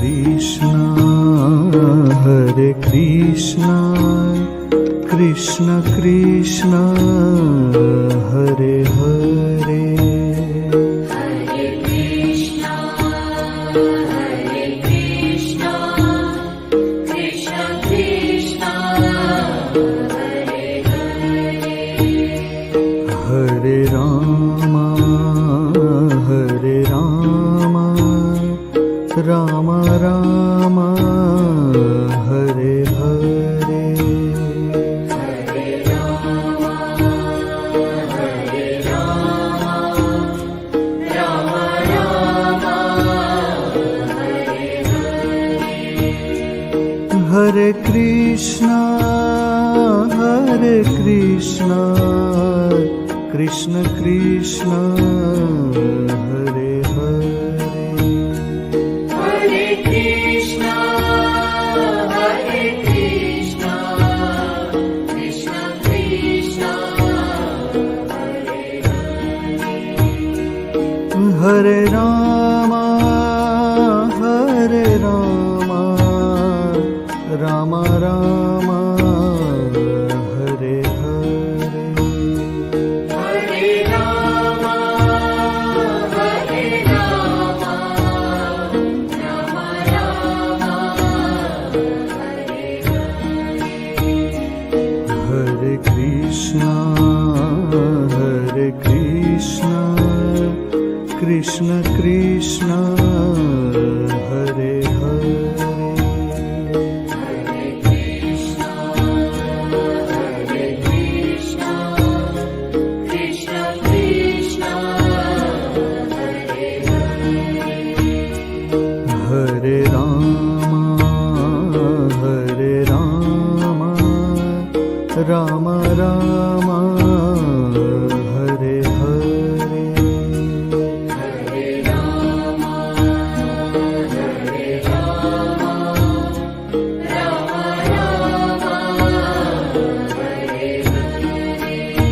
Krishna Krishna Krishna Hare Hare Hare Krishna Krishna Krishna Hare Hare Hare Rama Rama Rama Hare Hare Hare Rama Rama Rama Hare Hare Hare Krishna Krishna Krishna Hare Hare Hare Krishna Krishna Krishna Hare Hare Hare Rama Rama Rama Hare Hare Hare Rama Rama Rama Hare Hare Hare Krishna Krishna Krishna Hare Hare Hare Krishna Krishna Krishna Hare Hare Hare Rama Rama Rama Hare Hare Hare Rama Rama Rama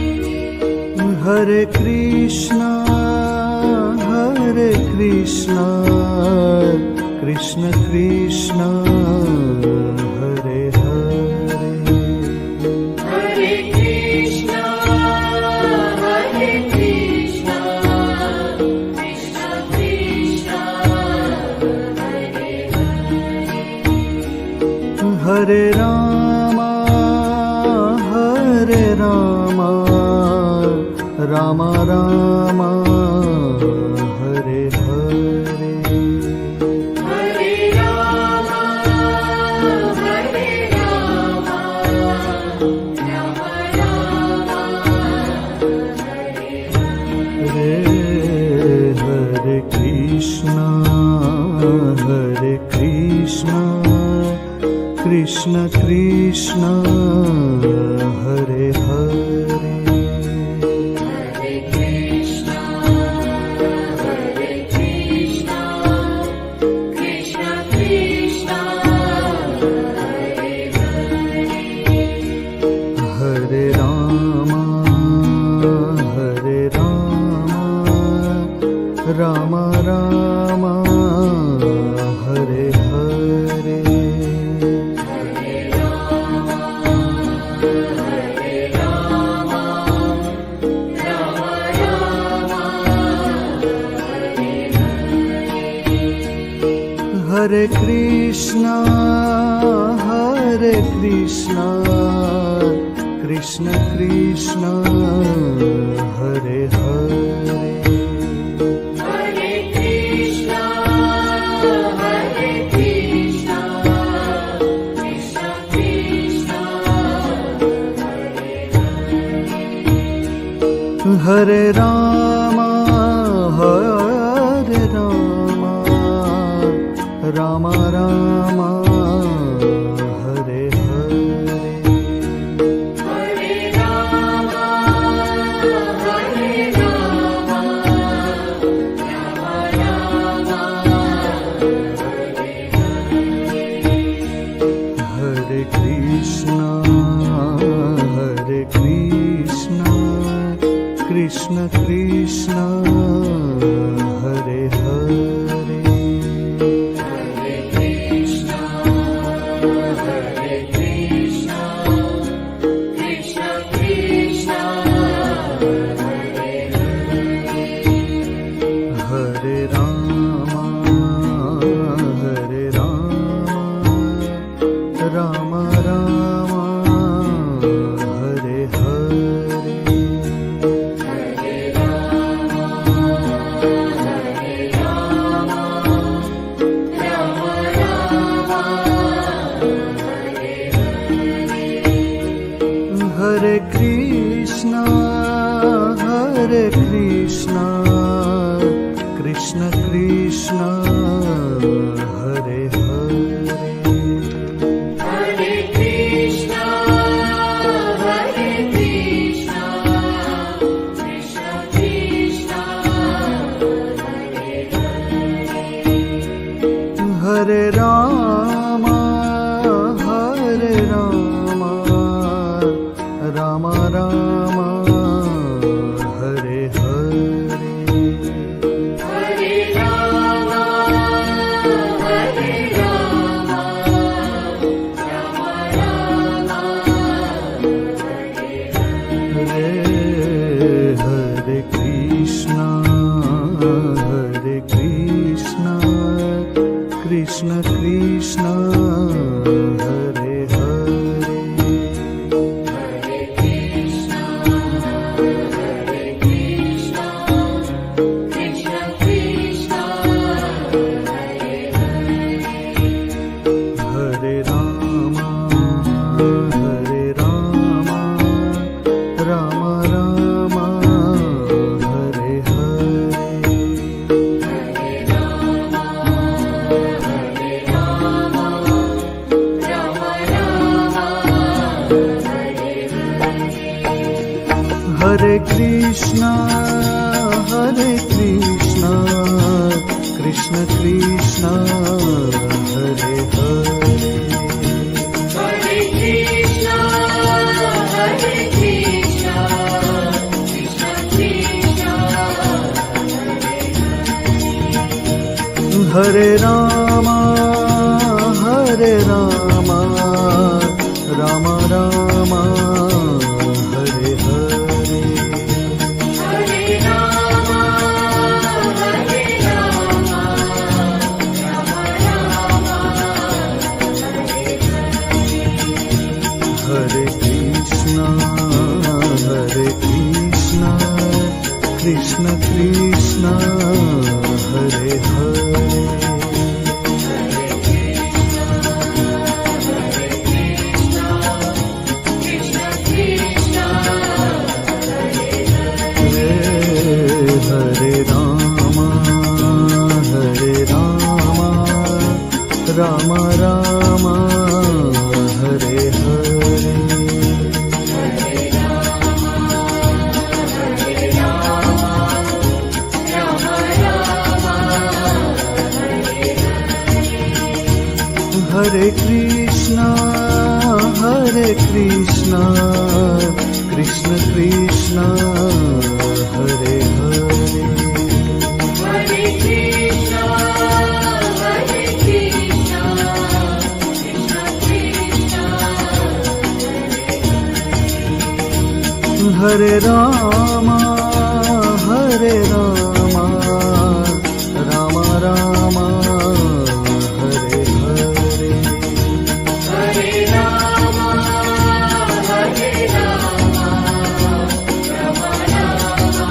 Hare Hare Hare Krishna Krishna Krishna Hare Hare Hare Krishna Krishna Krishna Hare Hare Hare Rama Rama Rama Hare Hare Hare Rama Rama Rama Hare Hare Hare Krishna Krishna Krishna Hare Hare Hare Krishna Krishna Krishna Hare Hare Hare Rama Rama Rama Hare Hare Hare Rama Rama Rama Hare Hare Hare Krishna Krishna Krishna Hare Hare Hare Krishna Krishna Krishna Hare Hare Hare Rama Rama Rama Hare Hare Hare Rama Rama Rama Hare Krishna Krishna Krishna Hare Hare Hare Hare Rama, Hare Rama, Rama Rama, Hare Hare. Hare Rama, Hare Rama, Rama Rama, Hare Hare. Hare Krishna, Krishna Krishna, Hare Hare. Hare Krishna, Hare Krishna, Krishna Krishna, Hare Hare. Hare Rama, Hare Rama, Rama Rama, Hare Hare. Hare Rama, Hare Rama, Rama Rama, Hare Hare. Hare Krishna, Krishna Krishna, Hare Hare. Hare Krishna, Hare Krishna, Krishna Krishna, Hare Hare. Hare Rama, Hare Rama, Rama Rama, Hare Hare. Hare Rama, Hare Rama, Rama Rama, Hare Hare. Hare Krishna, Krishna Krishna, Hare Hare. Krishna Krishna, Hare Rama, Hare Rama, Rama Rama, Hare Hare. Hare Rama, Hare Rama, Rama Rama, Hare Hare. Hare Krishna, Krishna Krishna, Hare Hare. Hare Krishna, Hare Krishna, Krishna Krishna, Hare Hare. Hare Rama, Hare Rama, Rama Rama, Hare Hare. Hare Rama, Hare Rama, Rama Rama,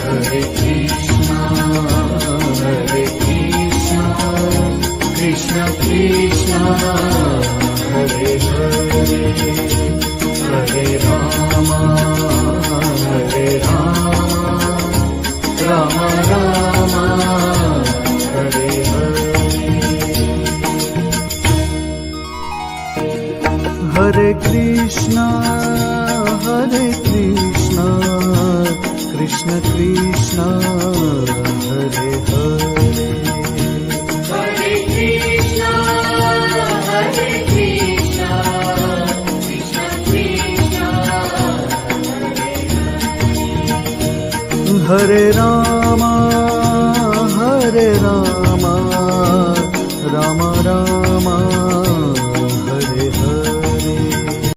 Hare Krishna, Krishna Krishna, Hare Hare. Hare Rama, Hare Rama, Rama Rama, Hare Hare. Hare Krishna, Krishna Krishna, Hare Hare. Hare Krishna, Hare Krishna, Krishna Krishna, Hare Hare. Hare Rama, Hare Rama, Rama Rama,